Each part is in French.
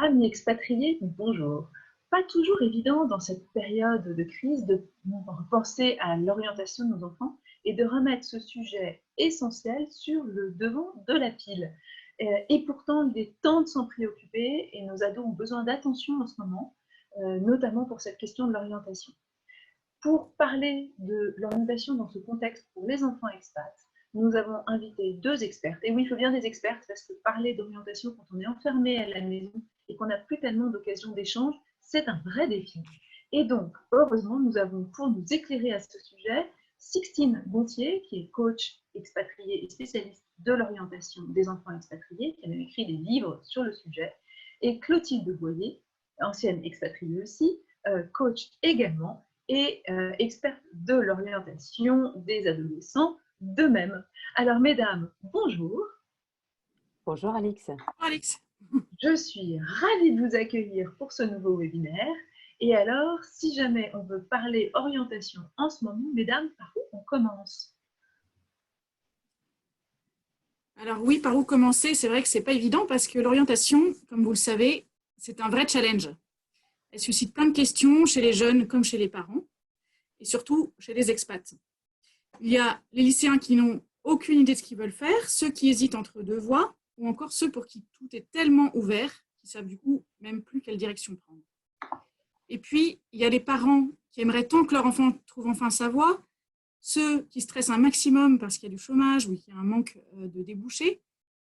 Amis expatriés, bonjour. Pas toujours évident dans cette période de crise de penser à l'orientation de nos enfants et de remettre ce sujet essentiel sur le devant de la pile. Et pourtant, il est temps de s'en préoccuper et nos ados ont besoin d'attention en ce moment, notamment pour cette question de l'orientation. Pour parler de l'orientation dans ce contexte pour les enfants expats, nous avons invité deux expertes. Et oui, il faut bien des expertes parce que parler d'orientation quand on est enfermé à la maison et qu'on n'a plus tellement d'occasions d'échange, c'est un vrai défi. Et donc, heureusement, nous avons pour nous éclairer à ce sujet Sixtine Gontier, qui est coach expatrié et spécialiste de l'orientation des enfants expatriés, qui a même écrit des livres sur le sujet, et Clotilde Boyer, ancienne expatriée aussi, coach également, et experte de l'orientation des adolescents de même. Alors, mesdames, bonjour. Bonjour Alix. Alex. Je suis ravie de vous accueillir pour ce nouveau webinaire. Et alors, si jamais on veut parler orientation en ce moment, mesdames, par où on commence? Alors oui, par où commencer? C'est vrai que ce n'est pas évident parce que l'orientation, comme vous le savez, c'est un vrai challenge. Elle suscite plein de questions chez les jeunes comme chez les parents et surtout chez les expats. Il y a les lycéens qui n'ont aucune idée de ce qu'ils veulent faire, ceux qui hésitent entre deux voies ou encore ceux pour qui tout est tellement ouvert qu'ils savent du coup même plus quelle direction prendre. Et puis, il y a les parents qui aimeraient tant que leur enfant trouve enfin sa voie, ceux qui stressent un maximum parce qu'il y a du chômage ou qu'il y a un manque de débouchés,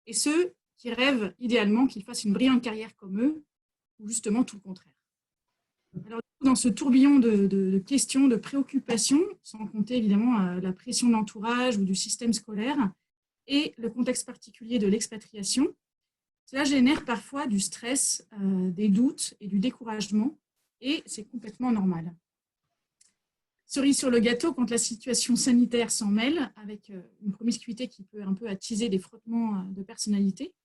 et ceux qui rêvent idéalement qu'ils fassent une brillante carrière comme eux, ou justement tout le contraire. Alors, dans ce tourbillon de questions, de préoccupations, sans compter évidemment la pression de l'entourage ou du système scolaire, et le contexte particulier de l'expatriation, cela génère parfois du stress, des doutes et du découragement, et c'est complètement normal. Cerise sur le gâteau, quand la situation sanitaire s'en mêle, avec une promiscuité qui peut un peu attiser des frottements de personnalité,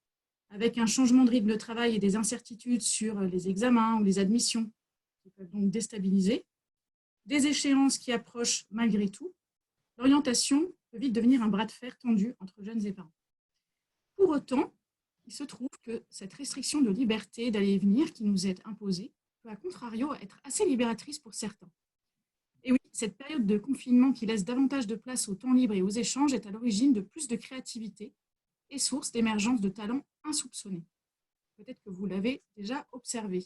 avec un changement de rythme de travail et des incertitudes sur les examens ou les admissions, qui peuvent donc déstabiliser, des échéances qui approchent malgré tout, l'orientation peut vite devenir un bras de fer tendu entre jeunes et parents. Pour autant, il se trouve que cette restriction de liberté d'aller et venir qui nous est imposée peut à contrario être assez libératrice pour certains. Et oui, cette période de confinement qui laisse davantage de place au temps libre et aux échanges est à l'origine de plus de créativité et source d'émergence de talents insoupçonnés. Peut-être que vous l'avez déjà observé.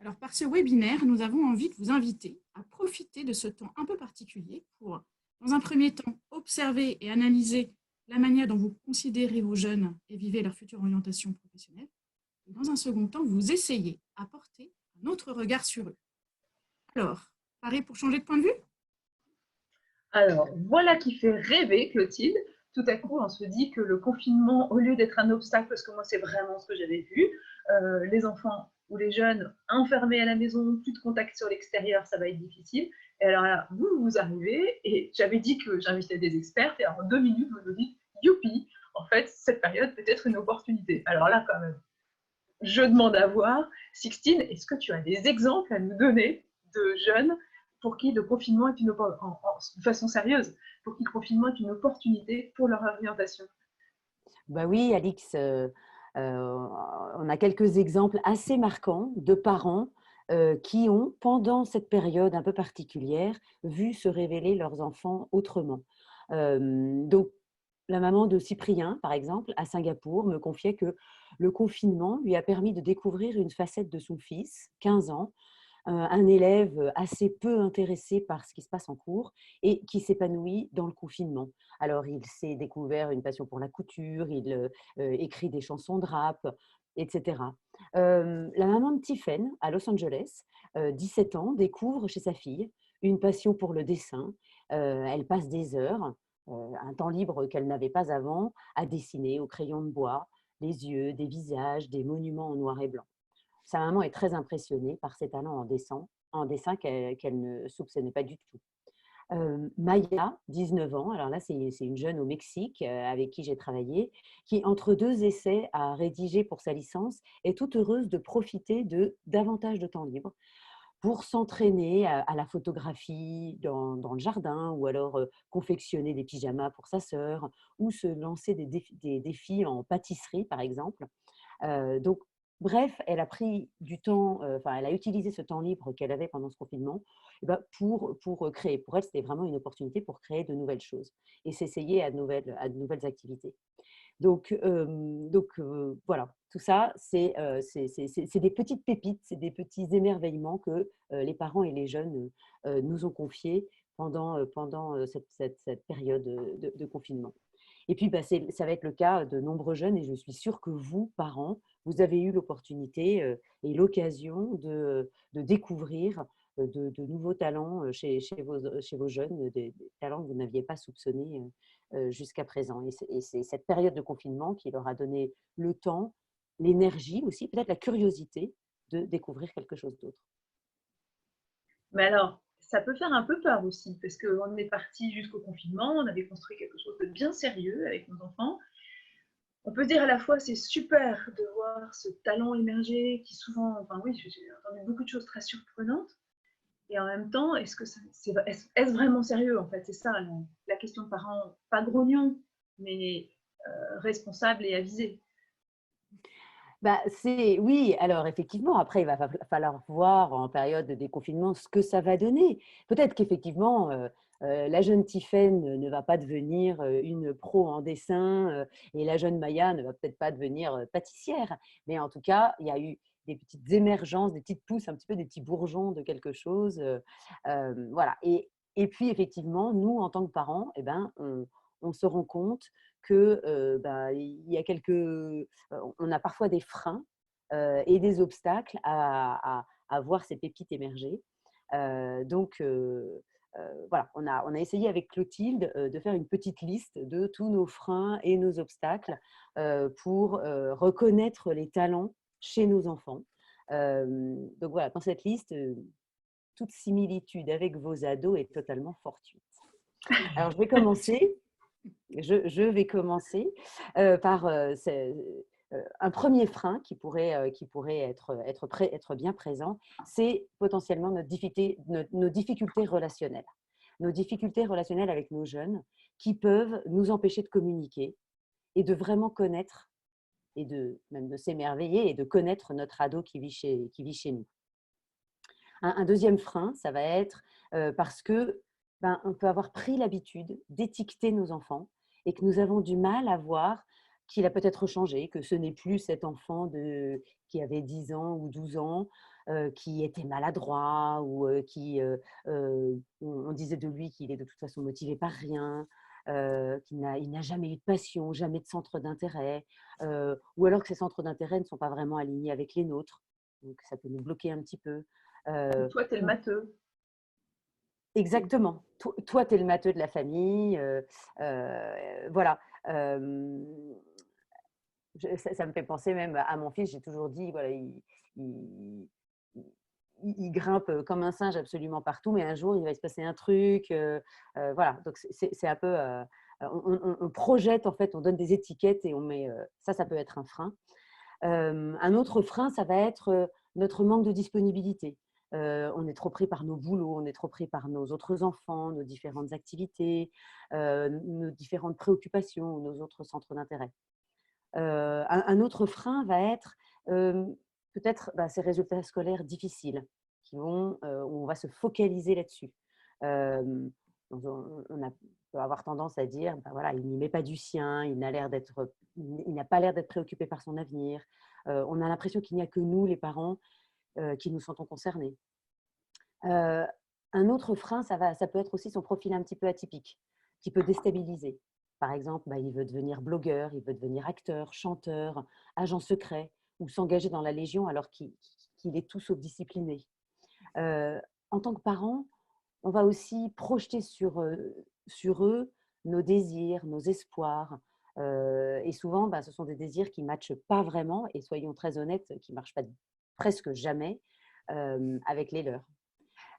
Alors, par ce webinaire, nous avons envie de vous inviter à profiter de ce temps un peu particulier pour, dans un premier temps, observer et analyser la manière dont vous considérez vos jeunes et vivez leur future orientation professionnelle. Et dans un second temps, vous essayez à porter un autre regard sur eux. Alors, pareil pour changer de point de vue? Alors, voilà qui fait rêver, Clotilde. Tout à coup, on se dit que le confinement, au lieu d'être un obstacle, parce que moi, c'est vraiment ce que j'avais vu, les enfants ou les jeunes enfermés à la maison, plus de contact sur l'extérieur, ça va être difficile. Et alors là, vous arrivez, et j'avais dit que j'invitais des experts, et en 2 minutes, vous nous dites, youpi, en fait, cette période peut être une opportunité. Alors là, quand même, je demande à voir, Sixtine, est-ce que tu as des exemples à nous donner de jeunes pour qui le confinement est de façon sérieuse, pour qui le confinement est une opportunité pour leur orientation? Bah oui, Alix, on a quelques exemples assez marquants de parents qui ont, pendant cette période un peu particulière, vu se révéler leurs enfants autrement. Donc, la maman de Cyprien, par exemple, à Singapour, me confiait que le confinement lui a permis de découvrir une facette de son fils, 15 ans, un élève assez peu intéressé par ce qui se passe en cours et qui s'épanouit dans le confinement. Alors, il s'est découvert une passion pour la couture, il écrit des chansons de rap, etc. La maman de Tiffen, à Los Angeles, 17 ans, découvre chez sa fille une passion pour le dessin. Elle passe des heures, un temps libre qu'elle n'avait pas avant, à dessiner au crayon de bois les yeux, des visages, des monuments en noir et blanc. Sa maman est très impressionnée par ses talents en dessin qu'elle ne soupçonnait pas du tout. Maya, 19 ans, alors là c'est une jeune au Mexique avec qui j'ai travaillé, qui entre deux essais à rédiger pour sa licence est toute heureuse de profiter de davantage de temps libre pour s'entraîner à la photographie dans le jardin ou alors confectionner des pyjamas pour sa sœur ou se lancer des défis en pâtisserie par exemple. Donc Bref, elle a pris du temps, enfin, elle a utilisé ce temps libre qu'elle avait pendant ce confinement, eh ben, pour créer. Pour elle, c'était vraiment une opportunité pour créer de nouvelles choses et s'essayer à de nouvelles activités. Voilà, tout ça, c'est des petites pépites, c'est des petits émerveillements que les parents et les jeunes nous ont confiés pendant cette période de confinement. Et puis, bah, ça va être le cas de nombreux jeunes et je suis sûre que vous, parents, vous avez eu l'opportunité et l'occasion de découvrir de nouveaux talents chez vos jeunes, des talents que vous n'aviez pas soupçonnés jusqu'à présent. Et c'est cette période de confinement qui leur a donné le temps, l'énergie aussi, peut-être la curiosité de découvrir quelque chose d'autre. Mais alors, ça peut faire un peu peur aussi, parce qu'on est parti jusqu'au confinement, on avait construit quelque chose de bien sérieux avec nos enfants. On peut dire à la fois c'est super de voir ce talent émerger qui souvent, enfin oui, j'ai entendu beaucoup de choses très surprenantes, et en même temps, est-ce vraiment sérieux en fait? C'est ça la question de parents, pas grognons, mais responsables et avisés. Bah, oui, alors effectivement, après, il va falloir voir en période de déconfinement ce que ça va donner. Peut-être qu'effectivement, la jeune Tiffaine ne va pas devenir une pro en dessin et la jeune Maya ne va peut-être pas devenir pâtissière. Mais en tout cas, il y a eu des petites émergences, des petites pousses, un petit peu des petits bourgeons de quelque chose. Voilà. Et puis, effectivement, nous, en tant que parents, eh ben, on se rend compte que bah, il y a on a parfois des freins et des obstacles à voir ces pépites émerger. Voilà, on a essayé avec Clotilde de faire une petite liste de tous nos freins et nos obstacles pour reconnaître les talents chez nos enfants. Donc voilà, dans cette liste, toute similitude avec vos ados est totalement fortuite. Alors, je vais commencer par un premier frein qui pourrait être bien présent, c'est potentiellement nos difficultés relationnelles. Nos difficultés relationnelles avec nos jeunes qui peuvent nous empêcher de communiquer et de vraiment connaître et même de s'émerveiller et de connaître notre ado qui vit chez nous. Un deuxième frein, ça va être parce que on peut avoir pris l'habitude d'étiqueter nos enfants et que nous avons du mal à voir qu'il a peut-être changé, que ce n'est plus cet enfant qui avait 10 ans ou 12 ans, qui était maladroit ou on disait de lui qu'il est de toute façon motivé par rien, qu'il n'a jamais eu de passion, jamais de centre d'intérêt, ou alors que ces centres d'intérêt ne sont pas vraiment alignés avec les nôtres. Donc ça peut nous bloquer un petit peu. Toi, t'es le matheux. Exactement. Toi, tu es le matheux de la famille. Voilà. Ça me fait penser même à mon fils. J'ai toujours dit, voilà, il- il grimpe comme un singe absolument partout, mais un jour, il va se passer un truc. Voilà. Donc, c'est un peu… on projette, en fait, on donne des étiquettes et on met… ça peut être un frein. Un autre frein, ça va être notre manque de disponibilité. On est trop pris par nos boulots, on est trop pris par nos autres enfants, nos différentes activités, nos différentes préoccupations, nos autres centres d'intérêt. Un autre frein va être peut-être ces résultats scolaires difficiles où on va se focaliser là-dessus. On peut avoir tendance à dire, voilà, il n'y met pas du sien, il n'a pas l'air d'être préoccupé par son avenir. On a l'impression qu'il n'y a que nous, les parents, qui nous sentons concernés. Un autre frein, ça peut être aussi son profil un petit peu atypique, qui peut déstabiliser. Par exemple, il veut devenir blogueur, il veut devenir acteur, chanteur, agent secret, ou s'engager dans la Légion alors qu'il est tout sauf discipliné. En tant que parent, on va aussi projeter sur eux nos désirs, nos espoirs. Et souvent, ce sont des désirs qui ne matchent pas vraiment, et soyons très honnêtes, qui ne marchent pas presque jamais avec les leurs.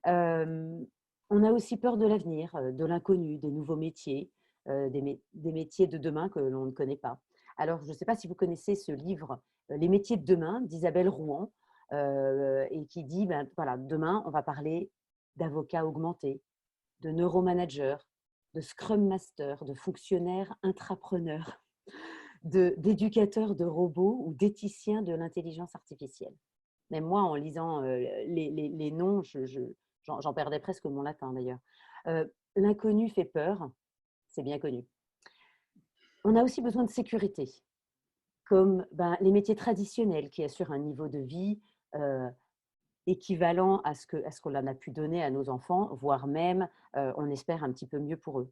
On a aussi peur de l'avenir, de l'inconnu, des nouveaux métiers, des métiers de demain que l'on ne connaît pas. Alors, je ne sais pas si vous connaissez ce livre, Les métiers de demain, d'Isabelle Rouen, et qui dit, voilà, demain, on va parler d'avocats augmentés, de neuromanager, de scrum master, de fonctionnaires intrapreneurs. d'éducateurs de robots ou d'éthiciens de l'intelligence artificielle. Même moi, en lisant les noms, j'en perdais presque mon latin d'ailleurs. L'inconnu fait peur, c'est bien connu. On a aussi besoin de sécurité, comme les métiers traditionnels qui assurent un niveau de vie équivalent à ce qu'on a pu donner à nos enfants, voire même, on espère, un petit peu mieux pour eux.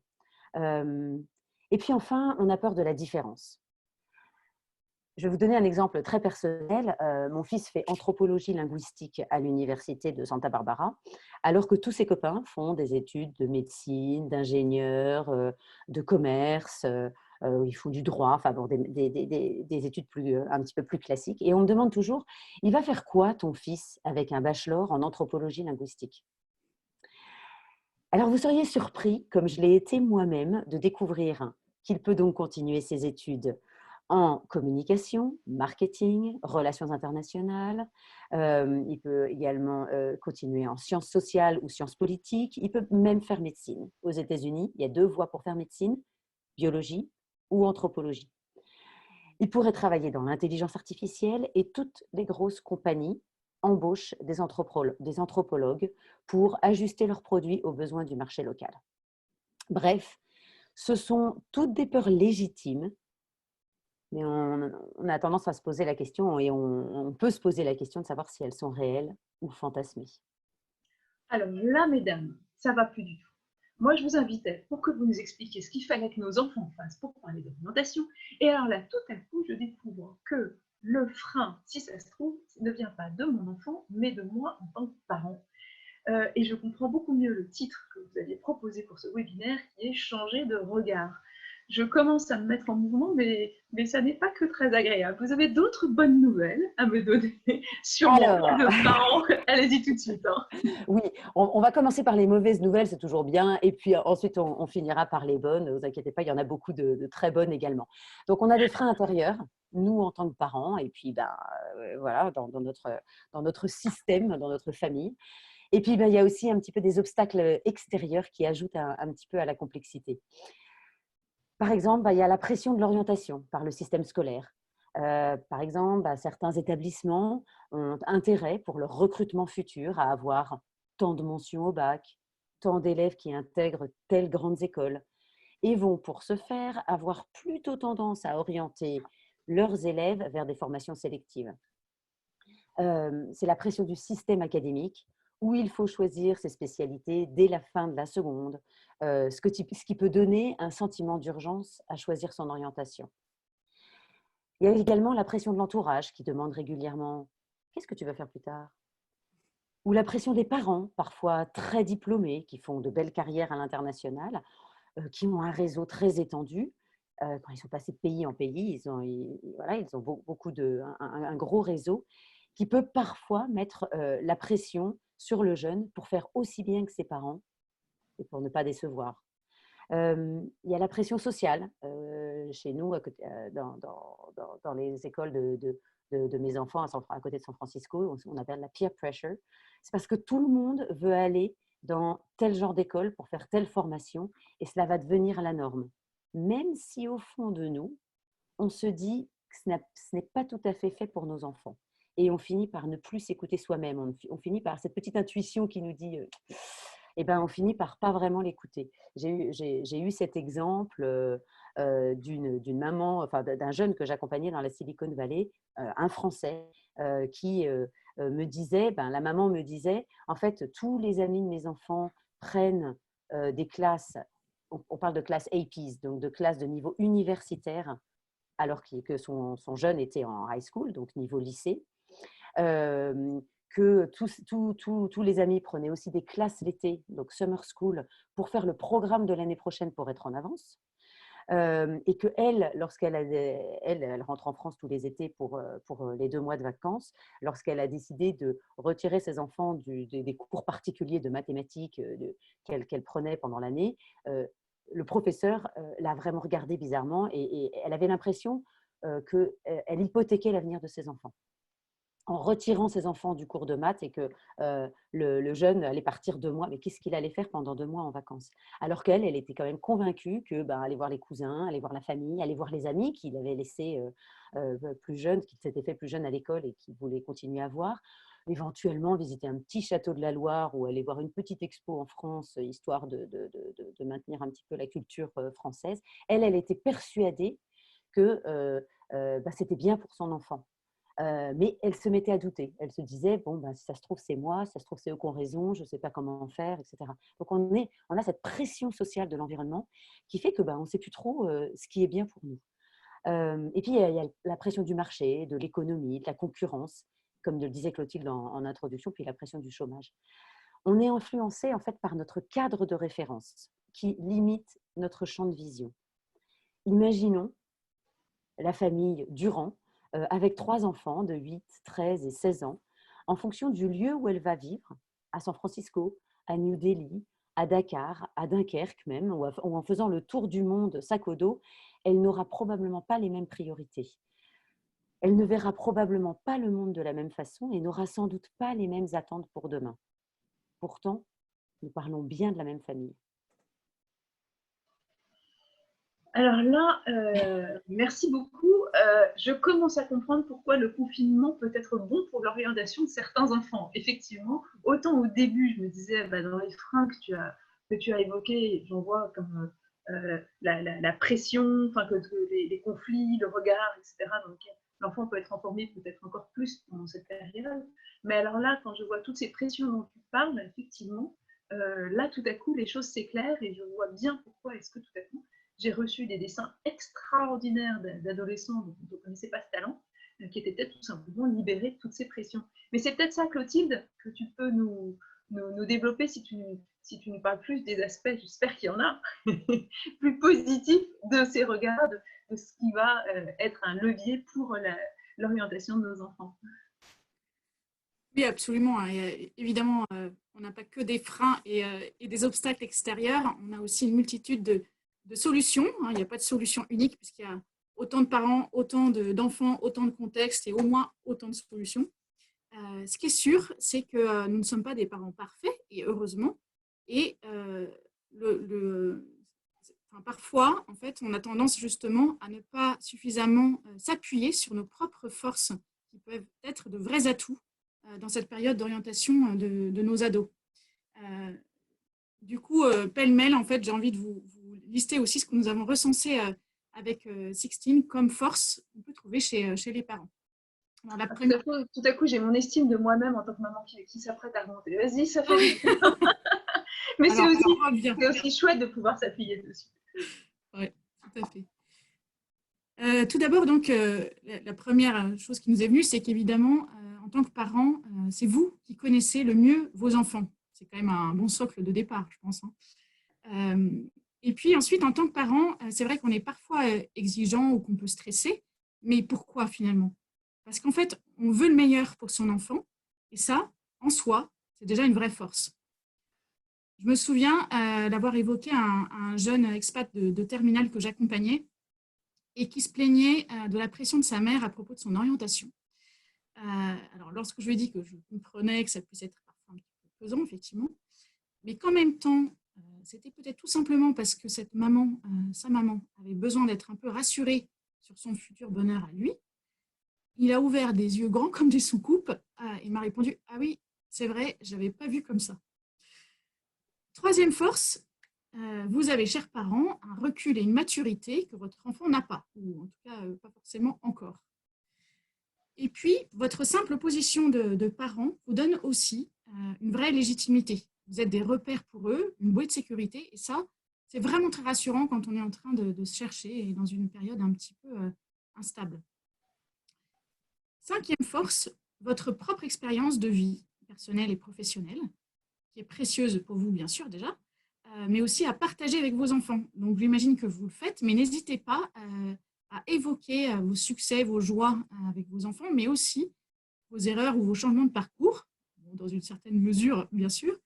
Et puis enfin, on a peur de la différence. Je vais vous donner un exemple très personnel. Mon fils fait anthropologie linguistique à l'université de Santa Barbara, alors que tous ses copains font des études de médecine, d'ingénieur, de commerce, ils font du droit, enfin bon, des études un petit peu plus classiques. Et on me demande toujours, il va faire quoi ton fils avec un bachelor en anthropologie linguistique? Alors vous seriez surpris, comme je l'ai été moi-même, de découvrir qu'il peut donc continuer ses études en communication, marketing, relations internationales. Il peut également continuer en sciences sociales ou sciences politiques. Il peut même faire médecine. Aux États-Unis, il y a 2 voies pour faire médecine, biologie ou anthropologie. Il pourrait travailler dans l'intelligence artificielle et toutes les grosses compagnies embauchent des anthropologues pour ajuster leurs produits aux besoins du marché local. Bref, ce sont toutes des peurs légitimes, mais on a tendance à se poser la question, et on peut se poser la question de savoir si elles sont réelles ou fantasmées. Alors là, mesdames, ça va plus du tout. Moi, je vous invitais pour que vous nous expliquiez ce qu'il fallait que nos enfants fassent pour parler d'orientation. Et alors là, tout à coup, je découvre que le frein, si ça se trouve, ne vient pas de mon enfant, mais de moi en tant que parent. Et je comprends beaucoup mieux le titre que vous aviez proposé pour ce webinaire, qui est changer de regard. Je commence à me mettre en mouvement, mais ça n'est pas que très agréable. Vous avez d'autres bonnes nouvelles à me donner sur mon rôle de parent? Allez-y tout de suite. Hein. Oui, on va commencer par les mauvaises nouvelles, c'est toujours bien, et puis ensuite on finira par les bonnes. Ne vous inquiétez pas, il y en a beaucoup de très bonnes également. Donc on a des freins intérieurs, nous en tant que parents, et puis voilà, dans notre système, dans notre famille. Et puis il y a aussi un petit peu des obstacles extérieurs qui ajoutent un petit peu à la complexité. Par exemple, il y a la pression de l'orientation par le système scolaire. Par exemple, certains établissements ont intérêt pour leur recrutement futur à avoir tant de mentions au bac, tant d'élèves qui intègrent telles grandes écoles, et vont pour ce faire avoir plutôt tendance à orienter leurs élèves vers des formations sélectives. C'est la pression du système académique où il faut choisir ses spécialités dès la fin de la seconde, ce qui peut donner un sentiment d'urgence à choisir son orientation. Il y a également la pression de l'entourage qui demande régulièrement « Qu'est-ce que tu vas faire plus tard ?» Ou la pression des parents, parfois très diplômés, qui font de belles carrières à l'international, qui ont un réseau très étendu. Quand ils sont passés de pays en pays, ils ont beaucoup un gros réseau qui peut parfois mettre la pression sur le jeune pour faire aussi bien que ses parents et pour ne pas décevoir. Il y a la pression sociale. Chez nous, dans les écoles de mes enfants à côté de San Francisco, on appelle la peer pressure. C'est parce que tout le monde veut aller dans tel genre d'école pour faire telle formation et cela va devenir la norme. Même si au fond de nous, on se dit que ce n'est pas tout à fait fait pour nos enfants. Et on finit par ne plus s'écouter soi-même. On finit par cette petite intuition qui nous dit on finit par pas vraiment l'écouter. J'ai eu cet exemple d'une maman, enfin d'un jeune que j'accompagnais dans la Silicon Valley, un Français qui me disait, la maman me disait, en fait, tous les amis de mes enfants prennent des classes, on parle de classes APs, donc de classes de niveau universitaire, alors que son jeune était en high school, donc niveau lycée. Que tous les amis prenaient aussi des classes l'été, donc summer school, pour faire le programme de l'année prochaine pour être en avance. Et qu'elle, elle rentre en France tous les étés pour les 2 mois de vacances, lorsqu'elle a décidé de retirer ses enfants des cours particuliers de mathématiques qu'elle prenait pendant l'année, le professeur l'a vraiment regardée bizarrement et elle avait l'impression qu'elle hypothéquait l'avenir de ses enfants. en retirant ses enfants du cours de maths et que le jeune allait partir 2 mois, mais qu'est-ce qu'il allait faire pendant 2 mois en vacances? Alors qu'elle, elle était quand même convaincue que aller voir les cousins, aller voir la famille, aller voir les amis qu'il avait laissés plus jeunes, qui s'étaient fait plus jeunes à l'école et qu'il voulait continuer à voir, éventuellement visiter un petit château de la Loire ou aller voir une petite expo en France, histoire de maintenir un petit peu la culture française. Elle était persuadée que c'était bien pour son enfant. Mais elle se mettait à douter. Elle se disait, bon, si ça se trouve, c'est moi, si ça se trouve, c'est eux qui ont raison, je ne sais pas comment faire, etc. Donc, on a cette pression sociale de l'environnement qui fait qu'on ne sait plus trop ce qui est bien pour nous. Et puis, il y a la pression du marché, de l'économie, de la concurrence, comme le disait Clotilde en introduction, puis la pression du chômage. On est influencé, en fait, par notre cadre de référence qui limite notre champ de vision. Imaginons la famille Durand, avec 3 enfants de 8, 13 et 16 ans, en fonction du lieu où elle va vivre, à San Francisco, à New Delhi, à Dakar, à Dunkerque même, ou en faisant le tour du monde sac au dos, elle n'aura probablement pas les mêmes priorités. Elle ne verra probablement pas le monde de la même façon et n'aura sans doute pas les mêmes attentes pour demain. Pourtant, nous parlons bien de la même famille. Alors là, merci beaucoup. Je commence à comprendre pourquoi le confinement peut être bon pour l'orientation de certains enfants. Effectivement, autant au début, je me disais, dans les freins que tu as évoqués, j'en vois comme la pression, que les conflits, le regard, etc. dans lequel l'enfant peut être informé peut-être encore plus pendant cette période. Mais alors là, quand je vois toutes ces pressions dont tu parles, effectivement, là, tout à coup, les choses s'éclairent et je vois bien pourquoi est-ce que tout à coup, j'ai reçu des dessins extraordinaires d'adolescents dont on ne connaissait pas ce talent, qui étaient peut-être tout simplement libérés de toutes ces pressions. Mais c'est peut-être ça, Clotilde, que tu peux nous développer si tu nous parles plus des aspects, j'espère qu'il y en a, plus positifs de ces regards, de ce qui va être un levier pour l'orientation de nos enfants. Oui, absolument. Et évidemment, on n'a pas que des freins et des obstacles extérieurs. On a aussi une multitude de solutions. Il n'y a pas de solution unique puisqu'il y a autant de parents, autant d'enfants, autant de contextes et au moins autant de solutions. Ce qui est sûr, c'est que nous ne sommes pas des parents parfaits, et heureusement. Et parfois, en fait, on a tendance justement à ne pas suffisamment s'appuyer sur nos propres forces qui peuvent être de vrais atouts dans cette période d'orientation de nos ados. Du coup, pêle-mêle, en fait, j'ai envie de vous lister aussi ce que nous avons recensé avec Sixtine comme force qu'on peut trouver chez les parents. Alors, tout à coup, j'ai mon estime de moi-même en tant que maman qui s'apprête à remonter. Vas-y, ça fait. Mais c'est aussi chouette de pouvoir s'appuyer dessus. Oui, tout à fait. Tout d'abord, donc, la première chose qui nous est venue, c'est qu'évidemment, en tant que parents, c'est vous qui connaissez le mieux vos enfants. C'est quand même un bon socle de départ, je pense. Et puis ensuite, en tant que parent, c'est vrai qu'on est parfois exigeant ou qu'on peut stresser. Mais pourquoi finalement? Parce qu'en fait, on veut le meilleur pour son enfant. Et ça, en soi, c'est déjà une vraie force. Je me souviens d'avoir évoqué un jeune expat de terminale que j'accompagnais et qui se plaignait de la pression de sa mère à propos de son orientation. Alors, lorsque je lui ai dit que je comprenais que ça puisse être parfois un petit peu pesant, effectivement, mais qu'en même temps, c'était peut-être tout simplement parce que cette maman, sa maman, avait besoin d'être un peu rassurée sur son futur bonheur à lui, il a ouvert des yeux grands comme des soucoupes et m'a répondu « Ah oui, c'est vrai, je n'avais pas vu comme ça ». Troisième force, vous avez, chers parents, un recul et une maturité que votre enfant n'a pas, ou en tout cas pas forcément encore. Et puis, votre simple position de parent vous donne aussi une vraie légitimité. Vous êtes des repères pour eux, une bouée de sécurité, et ça, c'est vraiment très rassurant quand on est en train de se chercher et dans une période un petit peu instable. Cinquième force, votre propre expérience de vie personnelle et professionnelle, qui est précieuse pour vous, bien sûr, déjà, mais aussi à partager avec vos enfants. Donc, j'imagine que vous le faites, mais n'hésitez pas à évoquer vos succès, vos joies avec vos enfants, mais aussi vos erreurs ou vos changements de parcours, dans une certaine mesure, bien sûr.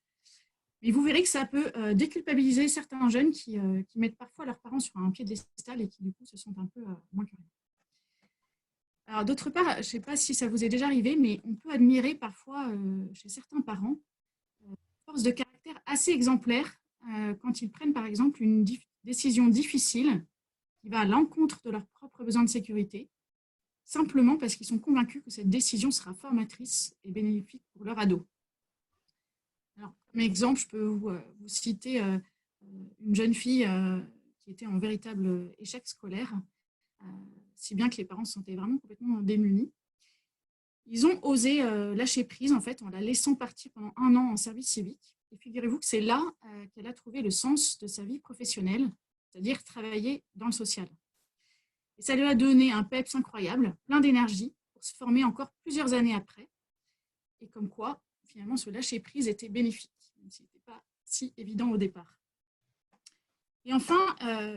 Mais vous verrez que ça peut déculpabiliser certains jeunes qui mettent parfois leurs parents sur un piédestal et qui, du coup, se sentent un peu moins curieux. Alors, d'autre part, je ne sais pas si ça vous est déjà arrivé, mais on peut admirer parfois chez certains parents une force de caractère assez exemplaire quand ils prennent, par exemple, une décision difficile qui va à l'encontre de leurs propres besoins de sécurité, simplement parce qu'ils sont convaincus que cette décision sera formatrice et bénéfique pour leur ado. Alors, comme exemple, je peux vous citer une jeune fille qui était en véritable échec scolaire, si bien que les parents se sentaient vraiment complètement démunis. Ils ont osé lâcher prise, en fait, en la laissant partir pendant 1 an en service civique. Et figurez-vous que c'est là qu'elle a trouvé le sens de sa vie professionnelle, c'est-à-dire travailler dans le social. Et ça lui a donné un peps incroyable, plein d'énergie, pour se former encore plusieurs années après. Et comme quoi, finalement, ce lâcher-prise était bénéfique, même si ce n'était pas si évident au départ. Et enfin,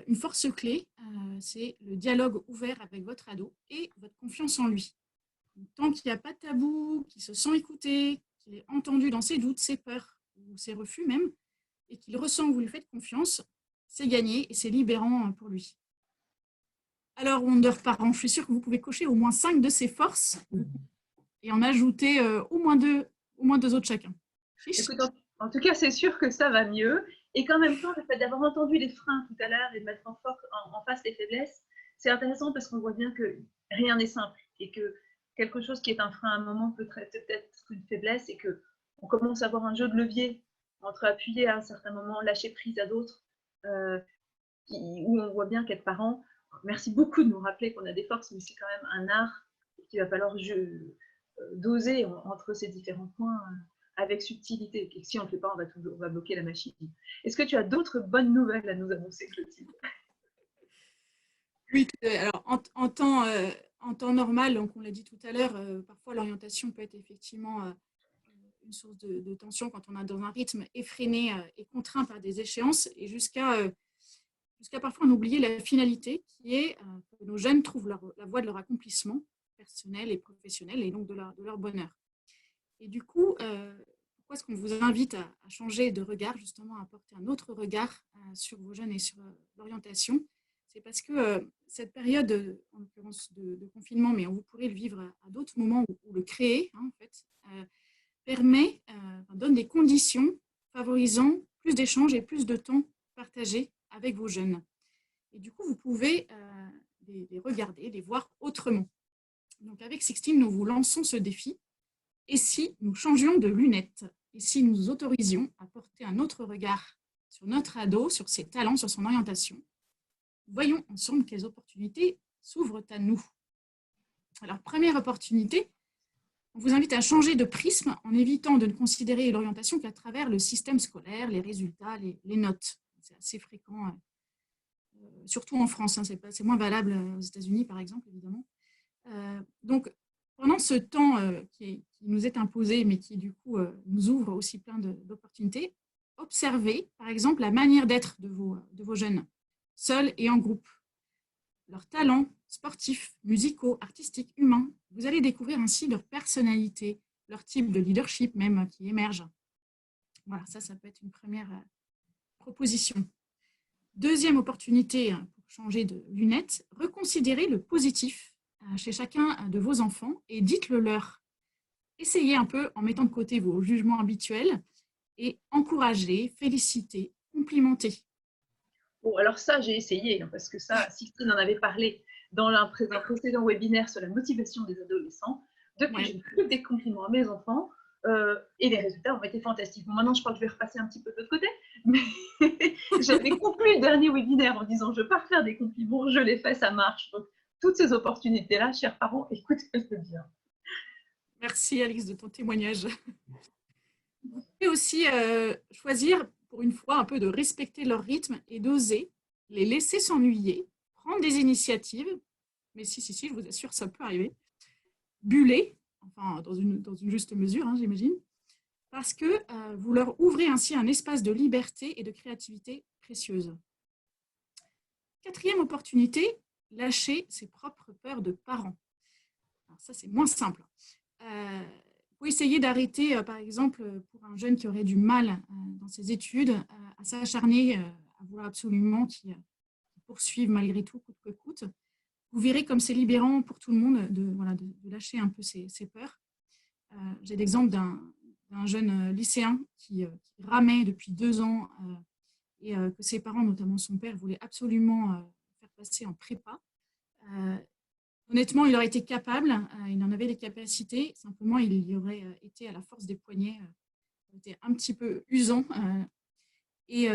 une force clé, c'est le dialogue ouvert avec votre ado et votre confiance en lui. Donc, tant qu'il n'y a pas de tabou, qu'il se sent écouté, qu'il est entendu dans ses doutes, ses peurs ou ses refus même, et qu'il ressent que vous lui faites confiance, c'est gagné et c'est libérant pour lui. Alors, Wonder Parent, je suis sûre que vous pouvez cocher au moins 5 de ces forces et en ajouter au moins deux autres chacun. Écoute, en tout cas, c'est sûr que ça va mieux. Et qu'en même temps, le fait d'avoir entendu les freins tout à l'heure et de mettre en face les faiblesses, c'est intéressant parce qu'on voit bien que rien n'est simple et que quelque chose qui est un frein à un moment peut être une faiblesse et qu'on commence à avoir un jeu de levier entre appuyer à un certain moment, lâcher prise à d'autres, où on voit bien qu'être parent, merci beaucoup de nous rappeler qu'on a des forces, mais c'est quand même un art qu'il va falloir doser entre ces différents points avec subtilité. Et si on ne le fait pas, on va bloquer la machine. Est-ce que tu as d'autres bonnes nouvelles à nous annoncer, Clotilde? Oui, alors en temps normal, donc on l'a dit tout à l'heure, parfois l'orientation peut être effectivement une source de tension quand on est dans un rythme effréné et contraint par des échéances, et jusqu'à parfois en oublier la finalité, qui est que nos jeunes trouvent la voie de leur accomplissement personnel et professionnel, et donc de leur bonheur. Et du coup, pourquoi est-ce qu'on vous invite à changer de regard, justement, à porter un autre regard sur vos jeunes et sur l'orientation? C'est parce que cette période, en l'occurrence de confinement, mais vous pourrez le vivre à d'autres moments ou le créer, hein, en fait, donne des conditions favorisant plus d'échanges et plus de temps partagé avec vos jeunes. Et du coup, vous pouvez les regarder, les voir autrement. Donc avec Sixtine, nous vous lançons ce défi. Et si nous changions de lunettes? Et si nous nous autorisions à porter un autre regard sur notre ado, sur ses talents, sur son orientation? Voyons ensemble quelles opportunités s'ouvrent à nous. Alors, première opportunité, on vous invite à changer de prisme en évitant de ne considérer l'orientation qu'à travers le système scolaire, les résultats, les notes. C'est assez fréquent, surtout en France, hein, c'est moins valable aux États-Unis, par exemple, évidemment. Donc, pendant ce temps qui nous est imposé, mais qui, du coup, nous ouvre aussi plein d'opportunités, observez, par exemple, la manière d'être de vos jeunes, seuls et en groupe. Leurs talents sportifs, musicaux, artistiques, humains. Vous allez découvrir ainsi leur personnalité, leur type de leadership même qui émerge. Voilà, ça peut être une première proposition. Deuxième opportunité pour changer de lunettes, reconsidérez le positif chez chacun de vos enfants et dites-le leur. Essayez un peu en mettant de côté vos jugements habituels et encouragez, félicitez, complimentez. Bon, alors ça, j'ai essayé, hein, parce que ça, Sixtine en avait parlé dans un précédent webinaire sur la motivation des adolescents. Depuis, ouais, je ne fais que des compliments à mes enfants et les résultats ont été fantastiques. Bon, maintenant, je crois que je vais repasser un petit peu de l'autre côté, mais j'avais conclu le dernier webinaire en disant je pars faire des compliments, je les fais, ça marche. Donc, toutes ces opportunités-là, chers parents, écoutez-le bien. Merci, Alix, de ton témoignage. Vous pouvez aussi choisir, pour une fois, un peu de respecter leur rythme et d'oser les laisser s'ennuyer, prendre des initiatives, mais si, je vous assure, ça peut arriver, buller, enfin, dans une juste mesure, hein, j'imagine, parce que vous leur ouvrez ainsi un espace de liberté et de créativité précieuse. Quatrième opportunité, lâcher ses propres peurs de parents. Alors ça, c'est moins simple. Vous pouvez essayer d'arrêter, par exemple, pour un jeune qui aurait du mal dans ses études, à s'acharner, à vouloir absolument qu'il poursuive malgré tout, coûte que coûte. Vous vous verrez comme c'est libérant pour tout le monde de lâcher un peu ses peurs. J'ai l'exemple d'un jeune lycéen qui ramait depuis 2 ans et que ses parents, notamment son père, voulaient absolument faire passer en prépa. Honnêtement, il aurait été capable, il en avait les capacités, simplement il y aurait été à la force des poignets, était un petit peu usant. Et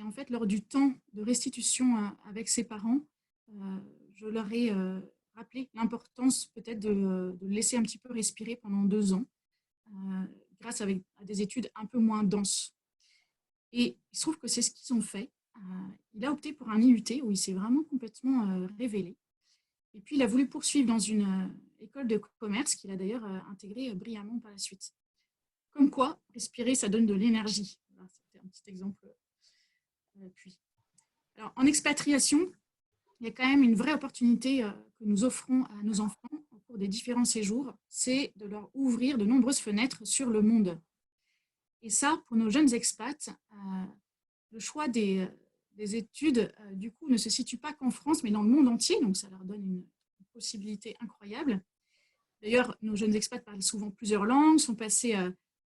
en fait, lors du temps de restitution avec ses parents, je leur ai rappelé l'importance peut-être de le laisser un petit peu respirer pendant 2 ans, grâce à des études un peu moins denses. Et il se trouve que c'est ce qu'ils ont fait. Il a opté pour un IUT où il s'est vraiment complètement révélé. Et puis, il a voulu poursuivre dans une école de commerce qu'il a d'ailleurs intégrée brillamment par la suite. Comme quoi, respirer, ça donne de l'énergie. Voilà, c'était un petit exemple. Puis. Alors, en expatriation, il y a quand même une vraie opportunité que nous offrons à nos enfants au cours des différents séjours, c'est de leur ouvrir de nombreuses fenêtres sur le monde. Et ça, pour nos jeunes expats, le choix des études, du coup, ne se situe pas qu'en France, mais dans le monde entier. Donc, ça leur donne une possibilité incroyable. D'ailleurs, nos jeunes expats parlent souvent plusieurs langues, sont passés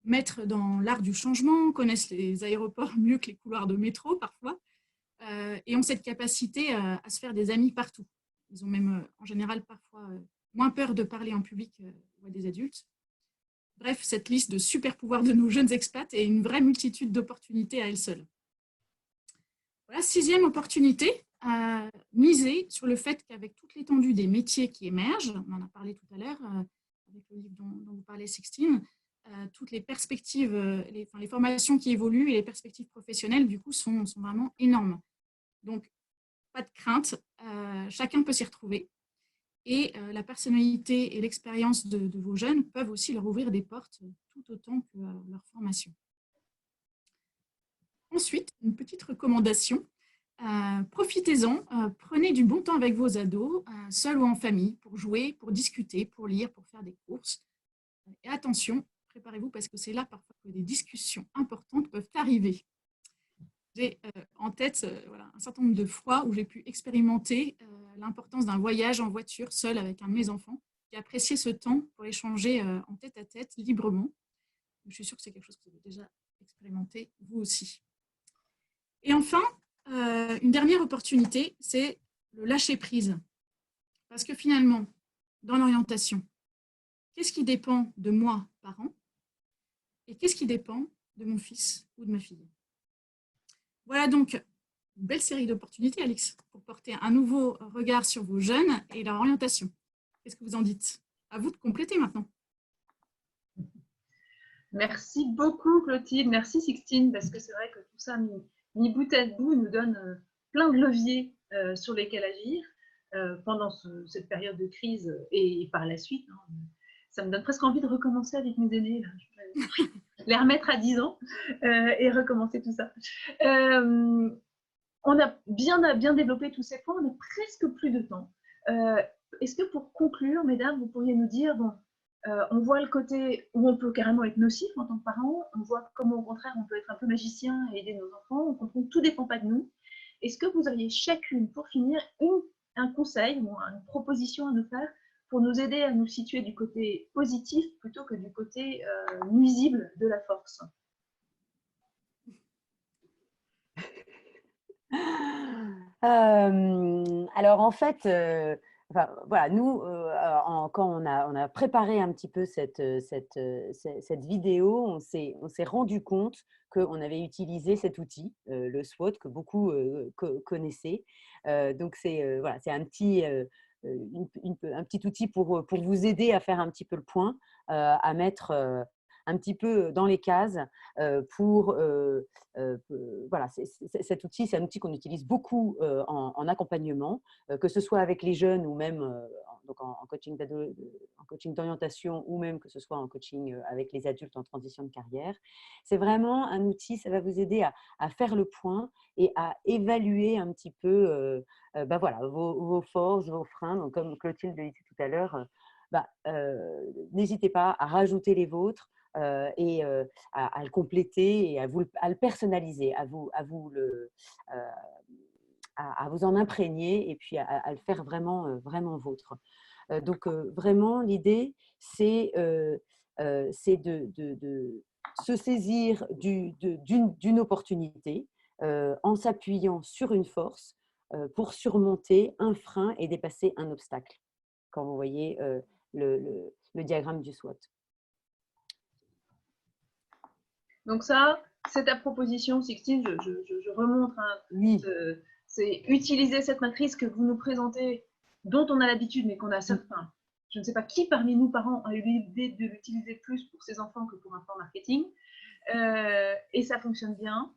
maîtres dans l'art du changement, connaissent les aéroports mieux que les couloirs de métro parfois, et ont cette capacité à se faire des amis partout. Ils ont même, en général, parfois moins peur de parler en public ou à des adultes. Bref, cette liste de super pouvoirs de nos jeunes expats est une vraie multitude d'opportunités à elle seule. Voilà, 6e opportunité, miser sur le fait qu'avec toute l'étendue des métiers qui émergent, on en a parlé tout à l'heure, avec le livre dont vous parlez, Sixtine, toutes les perspectives, les formations qui évoluent et les perspectives professionnelles, du coup, sont vraiment énormes. Donc, pas de crainte, chacun peut s'y retrouver. Et la personnalité et l'expérience de vos jeunes peuvent aussi leur ouvrir des portes tout autant que leur formation. Ensuite, une petite recommandation. Profitez-en, prenez du bon temps avec vos ados, seuls ou en famille, pour jouer, pour discuter, pour lire, pour faire des courses. Et attention, préparez-vous parce que c'est là parfois que des discussions importantes peuvent arriver. J'ai en tête un certain nombre de fois où j'ai pu expérimenter l'importance d'un voyage en voiture seul avec un de mes enfants et apprécier ce temps pour échanger en tête-à-tête librement. Je suis sûre que c'est quelque chose que vous avez déjà expérimenté vous aussi. Et enfin, une dernière opportunité, c'est le lâcher-prise. Parce que finalement, dans l'orientation, qu'est-ce qui dépend de moi, parent, et qu'est-ce qui dépend de mon fils ou de ma fille? Voilà donc une belle série d'opportunités, Alix, pour porter un nouveau regard sur vos jeunes et leur orientation. Qu'est-ce que vous en dites? À vous de compléter maintenant. Merci beaucoup, Clotilde. Merci, Sixtine, parce que c'est vrai que tout ça, mis bout à bout, nous donne plein de leviers sur lesquels agir pendant cette période de crise et par la suite. Hein. Ça me donne presque envie de recommencer avec mes aînés. Là. Je vais les remettre à 10 ans et recommencer tout ça. On a bien développé tous ces points, on n'a presque plus de temps. Est-ce que pour conclure, mesdames, vous pourriez nous dire, bon, on voit le côté où on peut carrément être nocif en tant que parent, on voit comment au contraire on peut être un peu magicien et aider nos enfants, on comprend que tout ne dépend pas de nous. Est-ce que vous auriez chacune, pour finir, un conseil ou une proposition à nous faire pour nous aider à nous situer du côté positif plutôt que du côté nuisible de la force? Alors en fait, enfin, voilà, nous, quand on a préparé un petit peu cette vidéo, on s'est rendu compte qu'on avait utilisé cet outil, le SWOT, que beaucoup connaissaient. Donc voilà, c'est un petit outil pour vous aider à faire un petit peu le point, à mettre un petit peu dans les cases voilà, cet outil, c'est un outil qu'on utilise beaucoup en accompagnement, que ce soit avec les jeunes ou même donc en coaching d'orientation ou même que ce soit en coaching avec les adultes en transition de carrière. C'est vraiment un outil, ça va vous aider à faire le point et à évaluer un petit peu voilà, vos forces, vos freins. Donc, comme Clotilde le disait tout à l'heure, n'hésitez pas à rajouter les vôtres. Et à le compléter et à le personnaliser, à vous en imprégner et puis à le faire vraiment, vraiment vôtre. Donc, vraiment, l'idée, c'est de se saisir d'une opportunité en s'appuyant sur une force pour surmonter un frein et dépasser un obstacle, quand vous voyez le diagramme du SWOT. Donc ça, c'est ta proposition, Sixtine, je remonte. Hein, Oui. c'est utiliser cette matrice que vous nous présentez, dont on a l'habitude, mais qu'on a certains. Je ne sais pas qui parmi nous, parents, a eu l'idée de l'utiliser plus pour ses enfants que pour un plan marketing. Et ça fonctionne bien.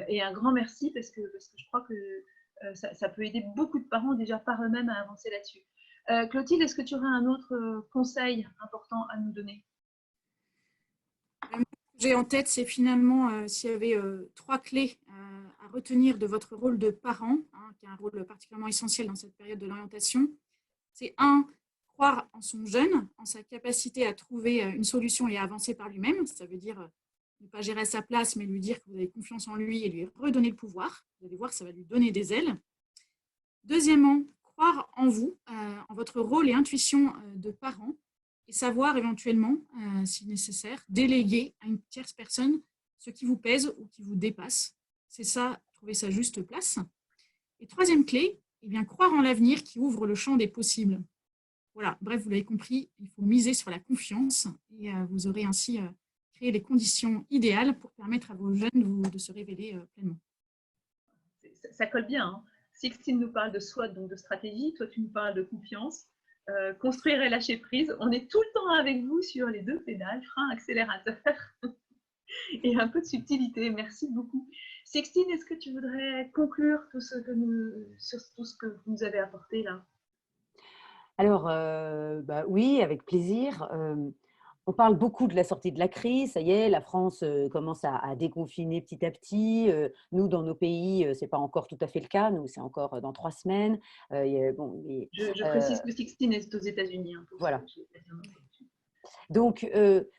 Et un grand merci parce que je crois que ça peut aider beaucoup de parents déjà par eux-mêmes à avancer là-dessus. Clotilde, est-ce que tu aurais un autre conseil important à nous donner? J'ai en tête, c'est finalement s'il y avait 3 clés à retenir de votre rôle de parent, hein, qui est un rôle particulièrement essentiel dans cette période de l'orientation. C'est 1, croire en son jeune, en sa capacité à trouver une solution et à avancer par lui-même. Ça veut dire ne pas gérer à sa place, mais lui dire que vous avez confiance en lui et lui redonner le pouvoir. Vous allez voir, ça va lui donner des ailes. Deuxièmement, croire en vous, en votre rôle et intuition de parent, et savoir éventuellement, si nécessaire, déléguer à une tierce personne ce qui vous pèse ou qui vous dépasse. C'est ça, trouver sa juste place. Et troisième clé, eh bien, croire en l'avenir qui ouvre le champ des possibles. Voilà, bref, vous l'avez compris, il faut miser sur la confiance et vous aurez ainsi créé les conditions idéales pour permettre à vos jeunes de se révéler pleinement. Ça colle bien. Hein. Sixtine nous parle de SWOT, donc de stratégie. Toi, tu nous parles de confiance. Construire et lâcher prise. On est tout le temps avec vous sur les 2 pédales, frein, accélérateur. Et un peu de subtilité. Merci beaucoup. Sixtine, est-ce que tu voudrais conclure sur tout ce que vous nous avez apporté là? Alors, oui, avec plaisir. On parle beaucoup de la sortie de la crise. Ça y est, la France commence à déconfiner petit à petit. Nous, dans nos pays, ce n'est pas encore tout à fait le cas. Nous, c'est encore dans 3 semaines. Je précise que Sixtine est aux États-Unis. Hein, voilà. Donc,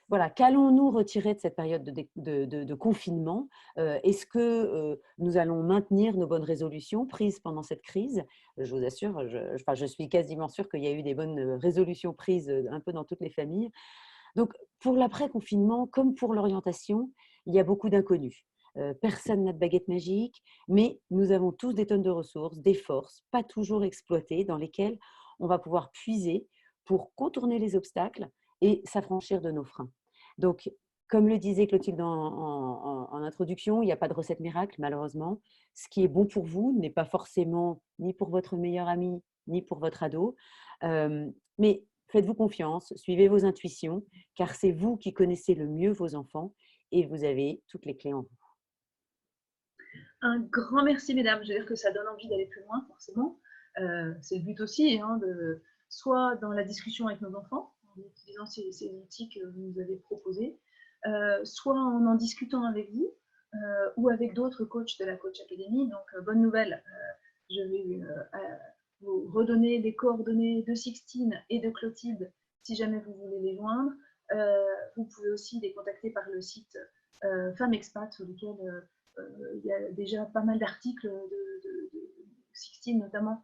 voilà, qu'allons-nous retirer de cette période de confinement? Est-ce que nous allons maintenir nos bonnes résolutions prises pendant cette crise? Je vous assure, je suis quasiment sûre qu'il y a eu des bonnes résolutions prises un peu dans toutes les familles. Donc, pour l'après-confinement, comme pour l'orientation, il y a beaucoup d'inconnus. Personne n'a de baguette magique, mais nous avons tous des tonnes de ressources, des forces, pas toujours exploitées, dans lesquelles on va pouvoir puiser pour contourner les obstacles et s'affranchir de nos freins. Donc, comme le disait Clotilde en introduction, il n'y a pas de recette miracle, malheureusement. Ce qui est bon pour vous n'est pas forcément ni pour votre meilleur ami, ni pour votre ado. Mais faites-vous confiance, suivez vos intuitions, car c'est vous qui connaissez le mieux vos enfants et vous avez toutes les clés en vous. Un grand merci, mesdames. Je veux dire que ça donne envie d'aller plus loin, forcément. C'est le but aussi, hein, soit dans la discussion avec nos enfants, en utilisant ces outils que vous nous avez proposés, soit en discutant avec vous ou avec d'autres coachs de la Coach Academy. Donc, bonne nouvelle, je vais vous redonner les coordonnées de Sixtine et de Clotilde si jamais vous voulez les joindre. Vous pouvez aussi les contacter par le site Femmes Expat, sur lequel il y a déjà pas mal d'articles de Sixtine notamment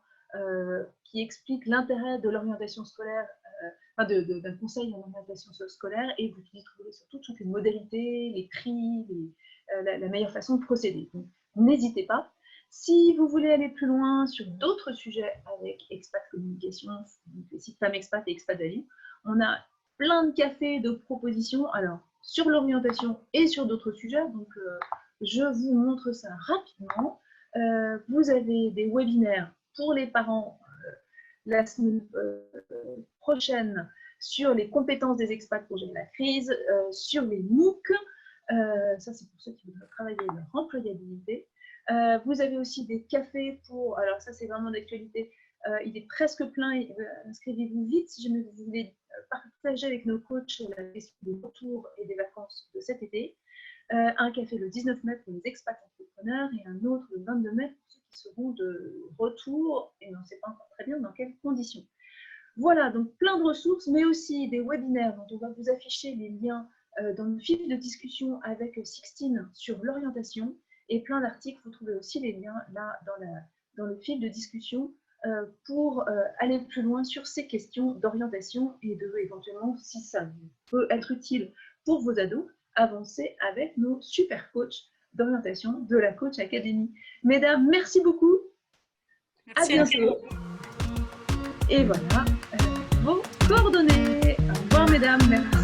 qui expliquent l'intérêt de l'orientation scolaire, d'un conseil en orientation scolaire, et vous y trouverez surtout toutes les modalités, les prix, la meilleure façon de procéder. Donc, n'hésitez pas. Si vous voulez aller plus loin sur d'autres sujets avec Expat Communication, les sites Femmes Expat et Expat Value, on a plein de cafés, de propositions, alors sur l'orientation et sur d'autres sujets. Donc, je vous montre ça rapidement. Vous avez des webinaires pour les parents la semaine prochaine sur les compétences des expats pour gérer la crise, sur les MOOC. Ça, c'est pour ceux qui voudraient travailler leur employabilité. Vous avez aussi des cafés pour, alors ça c'est vraiment d'actualité, il est presque plein, inscrivez-vous vite si jamais vous voulez partager avec nos coachs la question des retours et des vacances de cet été. Un café le 19 mai pour les expats entrepreneurs et un autre le 22 mai pour ceux qui seront de retour et on ne sait pas encore très bien dans quelles conditions. Voilà, donc plein de ressources, mais aussi des webinaires dont on va vous afficher les liens dans le fil de discussion avec Sixtine sur l'orientation et plein d'articles. Vous trouvez aussi les liens là dans dans le fil de discussion pour aller plus loin sur ces questions d'orientation et de éventuellement, si ça peut être utile pour vos ados, avancer avec nos super coachs d'orientation de la Coach Academy. Mesdames, merci beaucoup. Merci. À bientôt. Et voilà vos coordonnées. Au revoir, mesdames. Merci.